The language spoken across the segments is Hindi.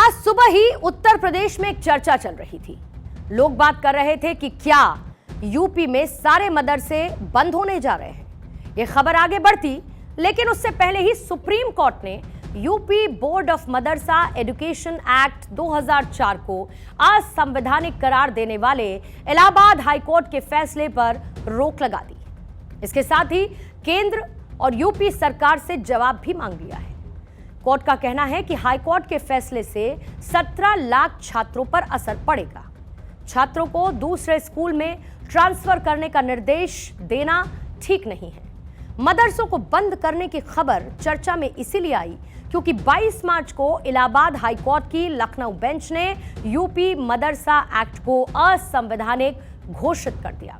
आज सुबह ही उत्तर प्रदेश में एक चर्चा चल रही थी। लोग बात कर रहे थे कि क्या यूपी में सारे मदरसे बंद होने जा रहे हैं। यह खबर आगे बढ़ती, लेकिन उससे पहले ही सुप्रीम कोर्ट ने UP board of Madrasa education act 2004 को असंवैधानिक करार देने वाले इलाहाबाद हाईकोर्ट के फैसले पर रोक लगा दी। इसके साथ ही केंद्र और यूपी सरकार से जवाब भी मांग लिया है। कोर्ट का कहना है कि हाईकोर्ट के फैसले से 17 लाख छात्रों पर असर पड़ेगा। छात्रों को दूसरे स्कूल में ट्रांसफर करने का निर्देश देना ठीक नहीं है। मदरसों को बंद करने की खबर चर्चा में इसीलिए आई क्योंकि 22 मार्च को इलाहाबाद हाईकोर्ट की लखनऊ बेंच ने यूपी मदरसा एक्ट को असंवैधानिक घोषित कर दिया।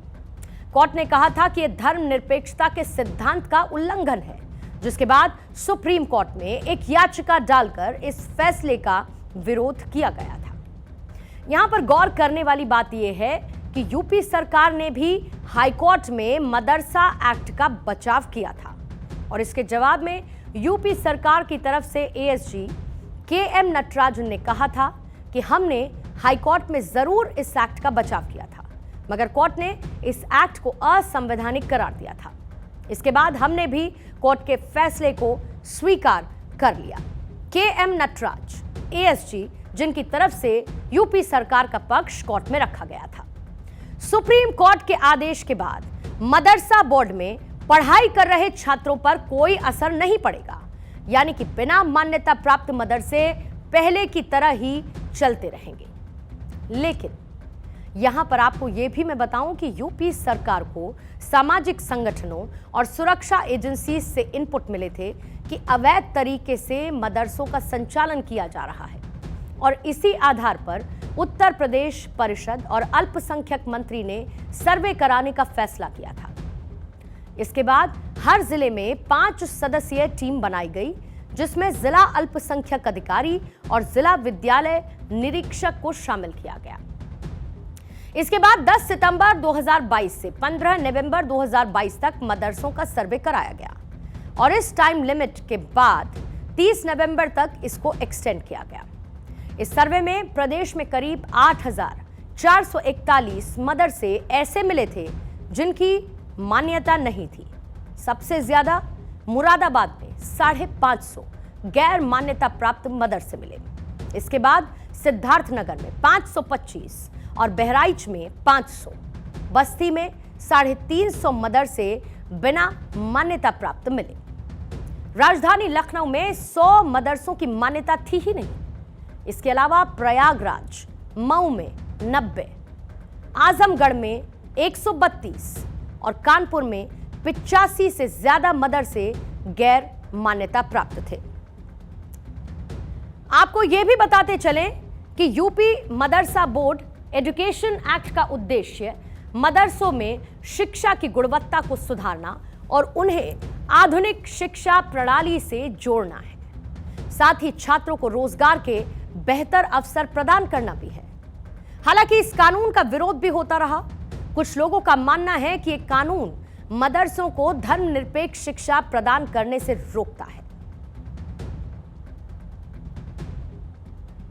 कोर्ट ने कहा था कि यह धर्मनिरपेक्षता के सिद्धांत का उल्लंघन है, जिसके बाद सुप्रीम कोर्ट में एक याचिका डालकर इस फैसले का विरोध किया गया था। यहां पर गौर करने वाली बात यह है कि यूपी सरकार ने भी हाईकोर्ट में मदरसा एक्ट का बचाव किया था और इसके जवाब में यूपी सरकार की तरफ से एएसजी के.एम. नटराजन ने कहा था कि हमने हाईकोर्ट में जरूर इस एक्ट का बचाव किया था, मगर कोर्ट ने इस एक्ट को असंवैधानिक करार दिया था। इसके बाद हमने भी कोर्ट के फैसले को स्वीकार कर लिया। के.एम. नटराज एएसजी, जिनकी तरफ से यूपी सरकार का पक्ष कोर्ट में रखा गया था। सुप्रीम कोर्ट के आदेश के बाद मदरसा बोर्ड में पढ़ाई कर रहे छात्रों पर कोई असर नहीं पड़ेगा, यानी कि बिना मान्यता प्राप्त मदरसे पहले की तरह ही चलते रहेंगे। लेकिन यहां पर आपको यह भी मैं बताऊं कि यूपी सरकार को सामाजिक संगठनों और सुरक्षा एजेंसी से इनपुट मिले थे कि अवैध तरीके से मदरसों का संचालन किया जा रहा है और इसी आधार पर उत्तर प्रदेश परिषद और अल्पसंख्यक मंत्री ने सर्वे कराने का फैसला किया था। इसके बाद हर जिले में 5 सदस्यीय टीम बनाई गई, जिसमें जिला अल्पसंख्यक अधिकारी और जिला विद्यालय निरीक्षक को शामिल किया गया। इसके बाद 10 सितंबर 2022 से 15 नवंबर 2022 तक मदरसों का सर्वे कराया गया और इस टाइम लिमिट के बाद 30 नवंबर तक इसको एक्सटेंड किया गया। इस सर्वे में प्रदेश में करीब 8,441 मदरसे ऐसे मिले थे जिनकी मान्यता नहीं थी। सबसे ज्यादा मुरादाबाद में 550 गैर मान्यता प्राप्त मदरसे मिले। इसके बाद सिद्धार्थनगर में 525 और बहराइच में 500, बस्ती में 350 मदरसे बिना मान्यता प्राप्त मिले। राजधानी लखनऊ में 100 मदरसों की मान्यता थी ही नहीं। इसके अलावा प्रयागराज, मऊ में 90, आजमगढ़ में 132 और कानपुर में 85 से ज्यादा मदरसे गैर मान्यता प्राप्त थे। आपको यह भी बताते चलें कि यूपी मदरसा बोर्ड एजुकेशन एक्ट का उद्देश्य मदरसों में शिक्षा की गुणवत्ता को सुधारना और उन्हें आधुनिक शिक्षा प्रणाली से जोड़ना है। साथ ही छात्रों को रोजगार के बेहतर अवसर प्रदान करना भी है। हालांकि इस कानून का विरोध भी होता रहा। कुछ लोगों का मानना है कि यह कानून मदरसों को धर्मनिरपेक्ष शिक्षा प्रदान करने से रोकता है।